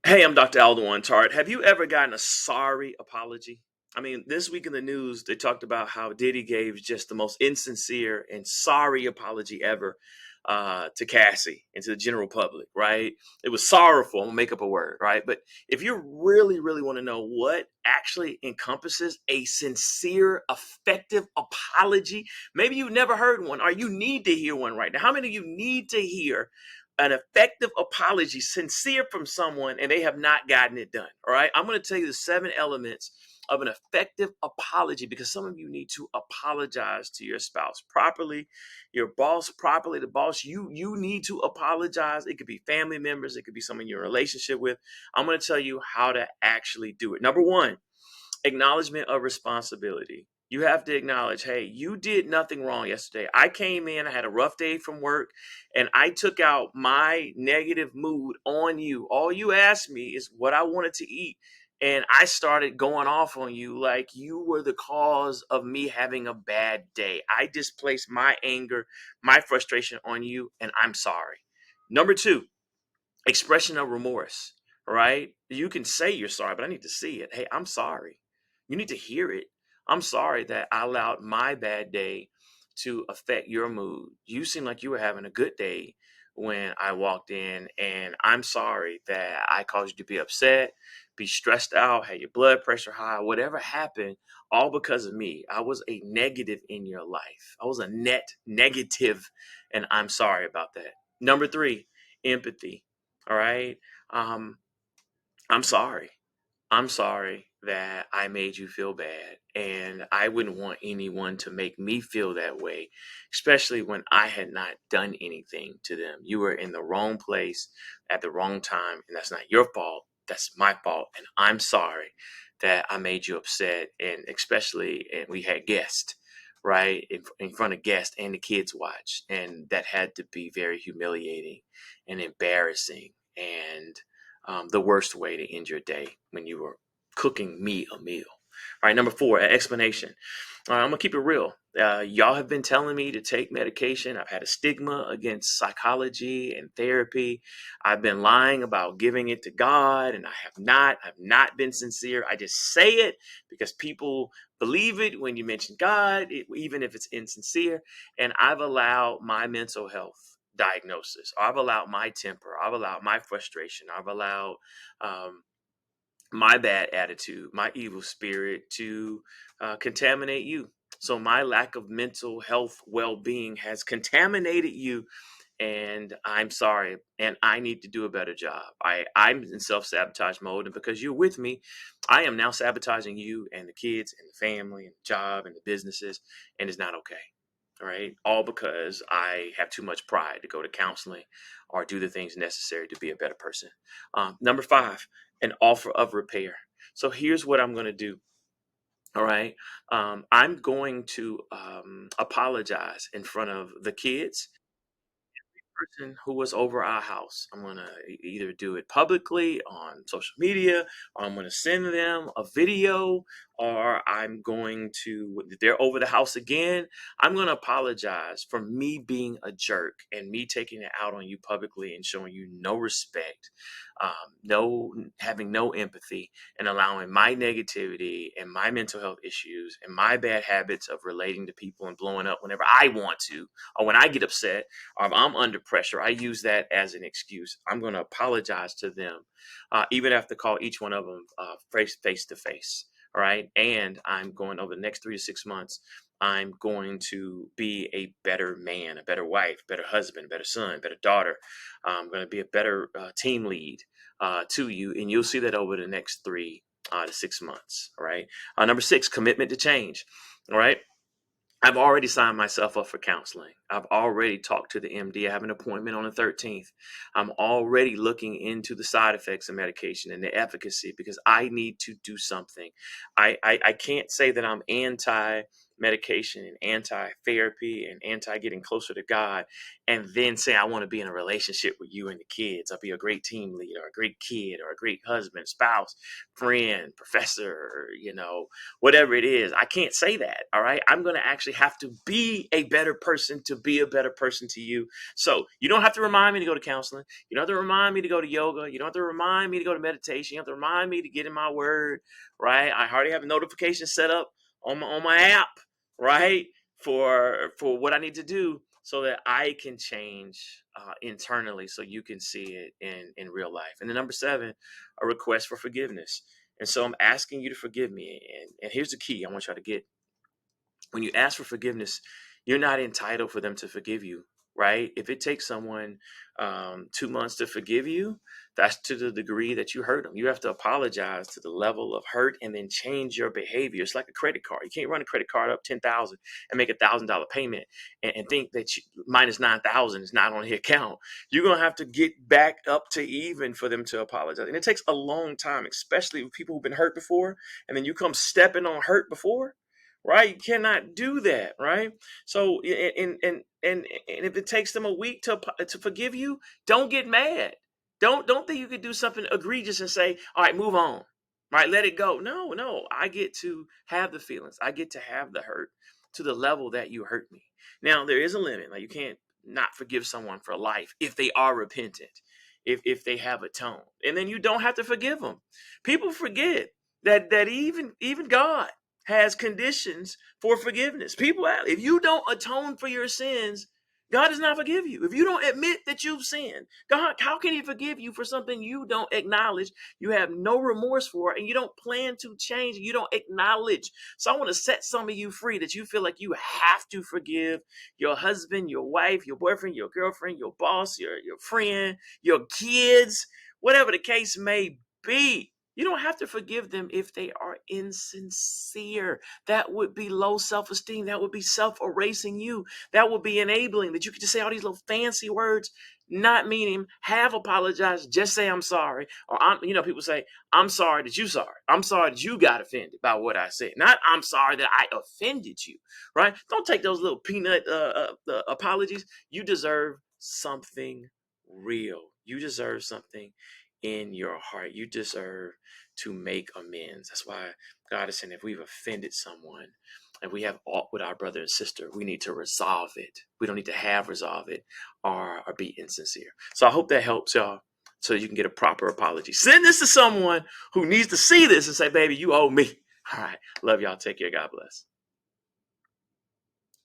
Hey, I'm Dr. Aldewan Tartt. Have you ever gotten a sorry apology? I mean, this week in the news, they talked about how Diddy gave just the most insincere and sorry apology ever to Cassie and to the general public, right? It was sorrowful. I'm gonna make up a word, right? But if you really, really want to know what actually encompasses a sincere, effective apology, maybe you've never heard one or you need to hear one right now. How many of you need to hear an effective apology, sincere from someone, and they have not gotten it done? All right. I'm going to tell you the 7 elements of an effective apology because some of you need to apologize to your spouse properly, your boss properly, the boss you need to apologize. It could be family members, it could be someone you're in a relationship with. I'm going to tell you how to actually do it. Number one, acknowledgement of responsibility. You have to acknowledge, hey, you did nothing wrong yesterday. I came in, I had a rough day from work, and I took out my negative mood on you. All you asked me is what I wanted to eat. And I started going off on you like you were the cause of me having a bad day. I displaced my anger, my frustration on you, and I'm sorry. Number two, expression of remorse, right? You can say you're sorry, but I need to see it. Hey, I'm sorry. You need to hear it. I'm sorry that I allowed my bad day to affect your mood. You seem like you were having a good day when I walked in, and I'm sorry that I caused you to be upset, be stressed out, had your blood pressure high, whatever happened, all because of me. I was a negative in your life. I was a net negative, and I'm sorry about that. Number three, empathy. All right. Um, I'm sorry. I'm sorry that I made you feel bad. And I wouldn't want anyone to make me feel that way, especially when I had not done anything to them. You were in the wrong place at the wrong time. And that's not your fault. That's my fault. And I'm sorry that I made you upset. And especially, and we had guests, right, in front of guests and the kids watch. And that had to be very humiliating and embarrassing. And the worst way to end your day when you were cooking me a meal. All right, number four, an explanation. All right, I'm gonna keep it real. Y'all have been telling me to take medication. I've had a stigma against psychology and therapy. I've been lying about giving it to God, and I have not. I've not been sincere. I just say it because people believe it when you mention God, even if it's insincere. And I've allowed my mental health diagnosis. I've allowed my temper. I've allowed my frustration. I've allowed um, my bad attitude, my evil spirit to contaminate you. So my lack of mental health well-being has contaminated you, and I'm sorry, and I need to do a better job. I'm in self-sabotage mode, and because you're with me, I am now sabotaging you and the kids and the family and the job and the businesses, and it's not okay. All right, all because I have too much pride to go to counseling or do the things necessary to be a better person. Number five, an offer of repair. So here's what I'm going to do. All right, I'm going to apologize in front of the kids, person who was over our house. I'm going to either do it publicly on social media, or I'm going to send them a video, or I'm going to, if they're over the house again, I'm going to apologize for me being a jerk and me taking it out on you publicly and showing you no respect, no having no empathy, and allowing my negativity and my mental health issues and my bad habits of relating to people and blowing up whenever I want to, or when I get upset, or if I'm under pressure, I use that as an excuse. I'm going to apologize to them, even have to call each one of them face to face. All right. And I'm going over the next 3 to 6 months, I'm going to be a better man, a better wife, better husband, better son, better daughter. I'm going to be a better team lead to you. And you'll see that over the next 3 to 6 months. All right. Number six, commitment to change. All right. I've already signed myself up for counseling. I've already talked to the MD. I have an appointment on the 13th. I'm already looking into the side effects of medication and the efficacy because I need to do something. I can't say that I'm anti medication and anti-therapy and anti-getting closer to God, and then say, I want to be in a relationship with you and the kids. I'll be a great team leader, a great kid, or a great husband, spouse, friend, professor, or, whatever it is. I can't say that. All right. I'm going to actually have to be a better person to be a better person to you. So you don't have to remind me to go to counseling. You don't have to remind me to go to yoga. You don't have to remind me to go to meditation. You don't have to remind me to get in my word. Right. I already have a notification set up on my app, right, for what I need to do so that I can change internally, so you can see it in real life. And then number 7, a request for forgiveness. And so I'm asking you to forgive me. And here's the key I want y'all to get. When you ask for forgiveness, you're not entitled for them to forgive you, right? If it takes someone 2 months to forgive you, that's to the degree that you hurt them. You have to apologize to the level of hurt and then change your behavior. It's like a credit card. You can't run a credit card up $10,000 and make $1,000 payment and think that minus 9,000 is not on the account. You're going to have to get back up to even for them to apologize. And it takes a long time, especially with people who've been hurt before. And then you come stepping on hurt before. Right, you cannot do that, right? So, and if it takes them a week to forgive you, don't get mad. Don't think you could do something egregious and say, all right, move on, right? Let it go. No, I get to have the feelings. I get to have the hurt to the level that you hurt me. Now, there is a limit. Like, you can't not forgive someone for life if they are repentant, if they have atoned, and then you don't have to forgive them. People forget that even God has conditions for forgiveness. People, if you don't atone for your sins, God does not forgive you. If you don't admit that you've sinned, God, how can he forgive you for something you don't acknowledge, you have no remorse for, and you don't plan to change, you don't acknowledge? So I want to set some of you free that you feel like you have to forgive your husband, your wife, your boyfriend, your girlfriend, your boss, your friend, your kids, whatever the case may be. You don't have to forgive them if they are insincere. That would be low self-esteem. That would be self-erasing you. That would be enabling that you could just say all these little fancy words, not meaning have apologized, just say I'm sorry. Or people say, I'm sorry that you sorry. I'm sorry that you got offended by what I said. Not I'm sorry that I offended you, right? Don't take those little peanut apologies. You deserve something real. You deserve something in your heart. You deserve to make amends. That's why God is saying, if we've offended someone and we have aught with our brother and sister, we need to resolve it. We don't need to resolve it or be insincere. So I hope that helps y'all, so you can get a proper apology. Send this to someone who needs to see this and say, baby, you owe me. All right. Love y'all. Take care. God bless.